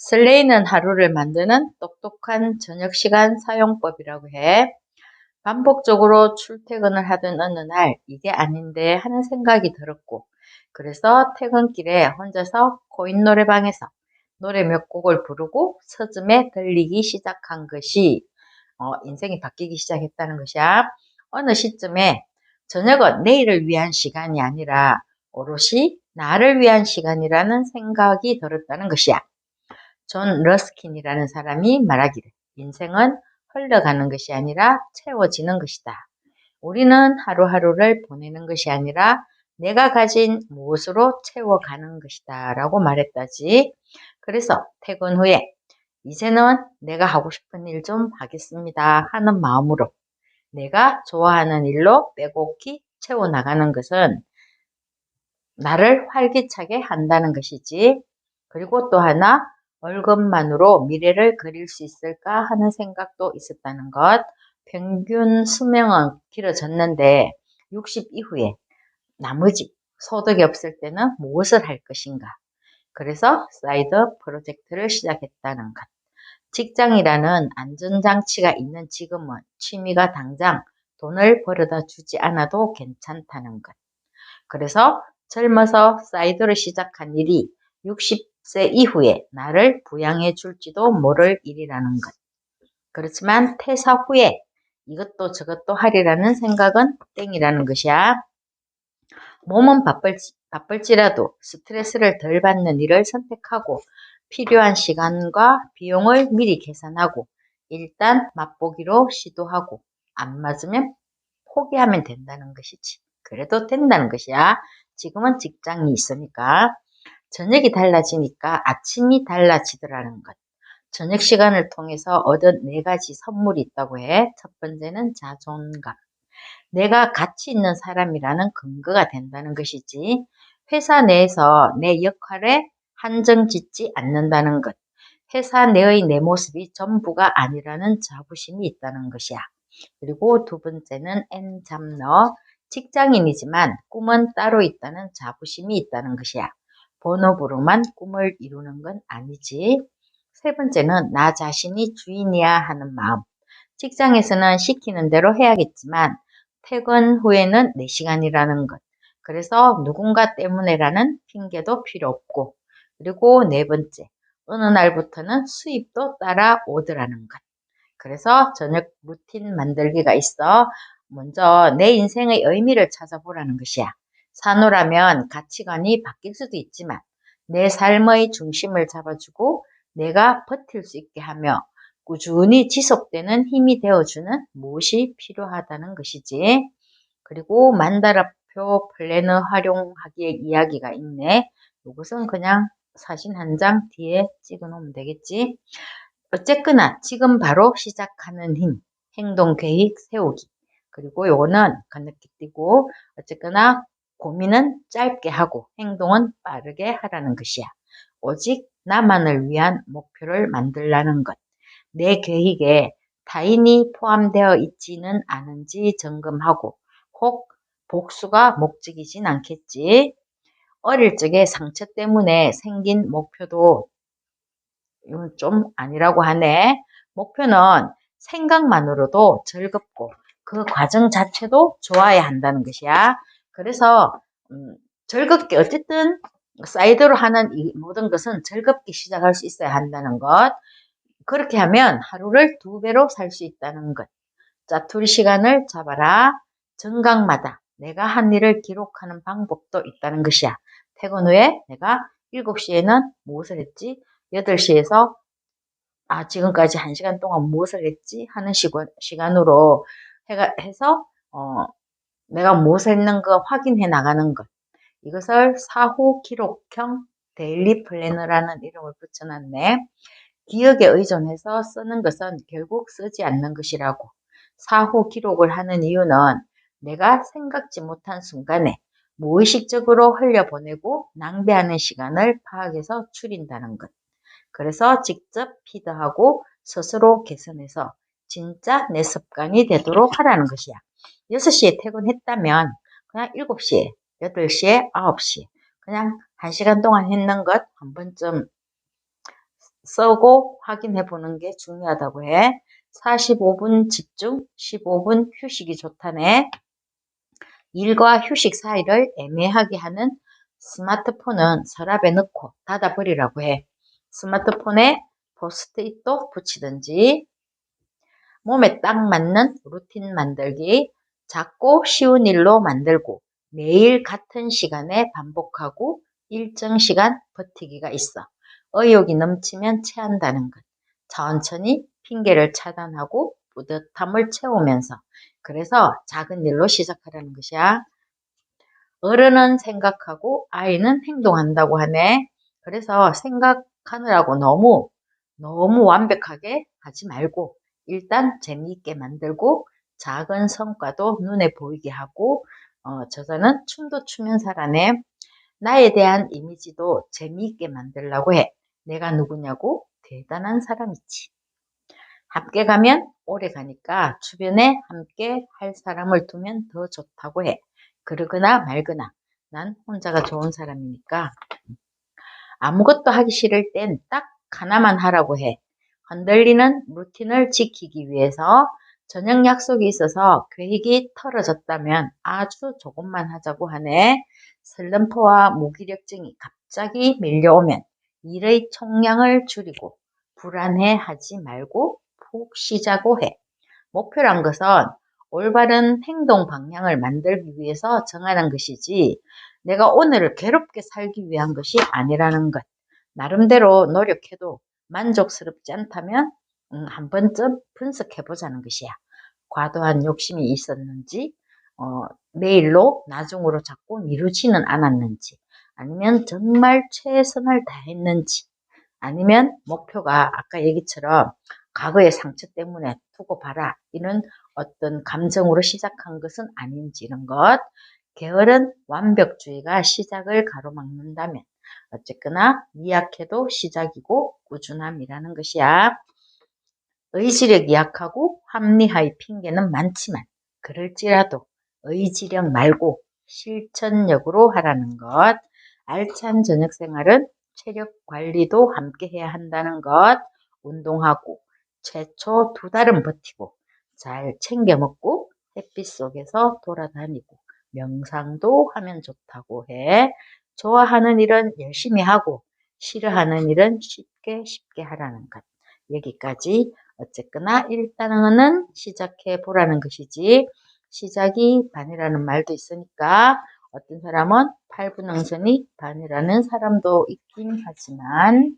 슬레이는 하루를 만드는 똑똑한 저녁시간 사용법이라고 해. 반복적으로 출퇴근을 하던 어느 날 이게 아닌데 하는 생각이 들었고, 그래서 퇴근길에 혼자서 코인 노래방에서 노래 몇 곡을 부르고 서점에 들리기 시작한 것이 인생이 바뀌기 시작했다는 것이야. 어느 시점에 저녁은 내일을 위한 시간이 아니라 오롯이 나를 위한 시간이라는 생각이 들었다는 것이야. 존 러스킨이라는 사람이 말하기를 인생은 흘러가는 것이 아니라 채워지는 것이다. 우리는 하루하루를 보내는 것이 아니라 내가 가진 무엇으로 채워가는 것이다 라고 말했다지. 그래서 퇴근 후에 이제는 내가 하고 싶은 일 좀 하겠습니다 하는 마음으로 내가 좋아하는 일로 빼곡히 채워나가는 것은 나를 활기차게 한다는 것이지. 그리고 또 하나, 월급만으로 미래를 그릴 수 있을까 하는 생각도 있었다는 것. 평균 수명은 길어졌는데 60 이후에 나머지 소득이 없을 때는 무엇을 할 것인가. 그래서 사이드 프로젝트를 시작했다는 것. 직장이라는 안전장치가 있는 지금은 취미가 당장 돈을 벌어다 주지 않아도 괜찮다는 것. 그래서 젊어서 사이드를 시작한 일이 60세 이후에 나를 부양해 줄지도 모를 일이라는 것. 그렇지만 퇴사 후에 이것도 저것도 하리라는 생각은 땡이라는 것이야. 몸은 바쁠지라도 스트레스를 덜 받는 일을 선택하고 필요한 시간과 비용을 미리 계산하고 일단 맛보기로 시도하고 안 맞으면 포기하면 된다는 것이지. 그래도 된다는 것이야. 지금은 직장이 있으니까. 저녁이 달라지니까 아침이 달라지더라는 것. 저녁 시간을 통해서 얻은 4가지 선물이 있다고 해. 첫 번째는 자존감. 내가 가치 있는 사람이라는 근거가 된다는 것이지. 회사 내에서 내 역할에 한정 짓지 않는다는 것. 회사 내의 내 모습이 전부가 아니라는 자부심이 있다는 것이야. 그리고 두 번째는 N잡너. 직장인이지만 꿈은 따로 있다는 자부심이 있다는 것이야. 본업으로만 꿈을 이루는 건 아니지. 세 번째는 나 자신이 주인이야 하는 마음. 직장에서는 시키는 대로 해야겠지만 퇴근 후에는 내 시간이라는 것. 그래서 누군가 때문에라는 핑계도 필요 없고. 그리고 네 번째, 어느 날부터는 수입도 따라오더라는 것. 그래서 저녁 루틴 만들기가 있어. 먼저 내 인생의 의미를 찾아보라는 것이야. 산후라면 가치관이 바뀔 수도 있지만 내 삶의 중심을 잡아주고 내가 버틸 수 있게 하며 꾸준히 지속되는 힘이 되어주는 무엇이 필요하다는 것이지. 그리고 만다라표 플래너 활용하기의 이야기가 있네. 이것은 그냥 사진 한 장 뒤에 찍어 놓으면 되겠지. 어쨌거나 지금 바로 시작하는 힘, 행동 계획 세우기. 그리고 요거는 건너뛰기 띄고 어쨌거나 고민은 짧게 하고 행동은 빠르게 하라는 것이야. 오직 나만을 위한 목표를 만들라는 것. 내 계획에 타인이 포함되어 있지는 않은지 점검하고 혹 복수가 목적이진 않겠지. 어릴 적에 상처 때문에 생긴 목표도 이건 좀 아니라고 하네. 목표는 생각만으로도 즐겁고 그 과정 자체도 좋아야 한다는 것이야. 그래서 즐겁게 어쨌든 사이드로 하는 이 모든 것은 즐겁게 시작할 수 있어야 한다는 것. 그렇게 하면 하루를 2배로 살 수 있다는 것. 짜투리 시간을 잡아라. 정각마다 내가 한 일을 기록하는 방법도 있다는 것이야. 퇴근 후에 내가 7시에는 무엇을 했지? 8시에서 지금까지 1시간 동안 무엇을 했지? 하는 시간으로 해서 내가 무엇을 했는가 확인해 나가는 것. 이것을 사후 기록형 데일리 플래너라는 이름을 붙여놨네. 기억에 의존해서 쓰는 것은 결국 쓰지 않는 것이라고. 사후 기록을 하는 이유는 내가 생각지 못한 순간에 무의식적으로 흘려보내고 낭비하는 시간을 파악해서 줄인다는 것. 그래서 직접 피드하고 스스로 개선해서 진짜 내 습관이 되도록 하라는 것이야. 6시에 퇴근했다면 그냥 7시에, 8시에, 9시에 그냥 1시간 동안 했는 것 한 번쯤 쓰고 확인해 보는 게 중요하다고 해. 45분 집중, 15분 휴식이 좋다네. 일과 휴식 사이를 애매하게 하는 스마트폰은 서랍에 넣고 닫아버리라고 해. 스마트폰에 포스트잇도 붙이든지. 몸에 딱 맞는 루틴 만들기. 작고 쉬운 일로 만들고 매일 같은 시간에 반복하고 일정 시간 버티기가 있어. 의욕이 넘치면 체한다는 것. 천천히 핑계를 차단하고 뿌듯함을 채우면서. 그래서 작은 일로 시작하라는 것이야. 어른은 생각하고 아이는 행동한다고 하네. 그래서 생각하느라고 너무 완벽하게 하지 말고 일단 재미있게 만들고 작은 성과도 눈에 보이게 하고 저자는 춤도 추면서라네. 나에 대한 이미지도 재미있게 만들려고 해. 내가 누구냐고 대단한 사람이지. 함께 가면 오래 가니까 주변에 함께 할 사람을 두면 더 좋다고 해. 그러거나 말거나 난 혼자가 좋은 사람이니까. 아무것도 하기 싫을 땐 딱 하나만 하라고 해. 흔들리는 루틴을 지키기 위해서 저녁 약속이 있어서 계획이 틀어졌다면 아주 조금만 하자고 하네. 슬럼프와 무기력증이 갑자기 밀려오면 일의 총량을 줄이고 불안해하지 말고 푹 쉬자고 해. 목표란 것은 올바른 행동 방향을 만들기 위해서 정하는 것이지 내가 오늘을 괴롭게 살기 위한 것이 아니라는 것. 나름대로 노력해도 만족스럽지 않다면 한 번쯤 분석해 보자는 것이야. 과도한 욕심이 있었는지, 내일로 나중으로 자꾸 미루지는 않았는지, 아니면 정말 최선을 다했는지, 아니면 목표가 아까 얘기처럼 과거의 상처 때문에 두고 봐라 이런 어떤 감정으로 시작한 것은 아닌지 이런 것. 게으른 완벽주의가 시작을 가로막는다면 어쨌거나 미약해도 시작이고 꾸준함이라는 것이야. 의지력이 약하고 합리화의 핑계는 많지만 그럴지라도 의지력 말고 실천력으로 하라는 것. 알찬 저녁 생활은 체력 관리도 함께 해야 한다는 것. 운동하고 최초 2달은 버티고 잘 챙겨 먹고 햇빛 속에서 돌아다니고 명상도 하면 좋다고 해. 좋아하는 일은 열심히 하고 싫어하는 일은 쉽게 하라는 것. 여기까지. 어쨌거나 일단은 시작해 보라는 것이지 시작이 반이라는 말도 있으니까 어떤 사람은 8분응선이 반이라는 사람도 있긴 하지만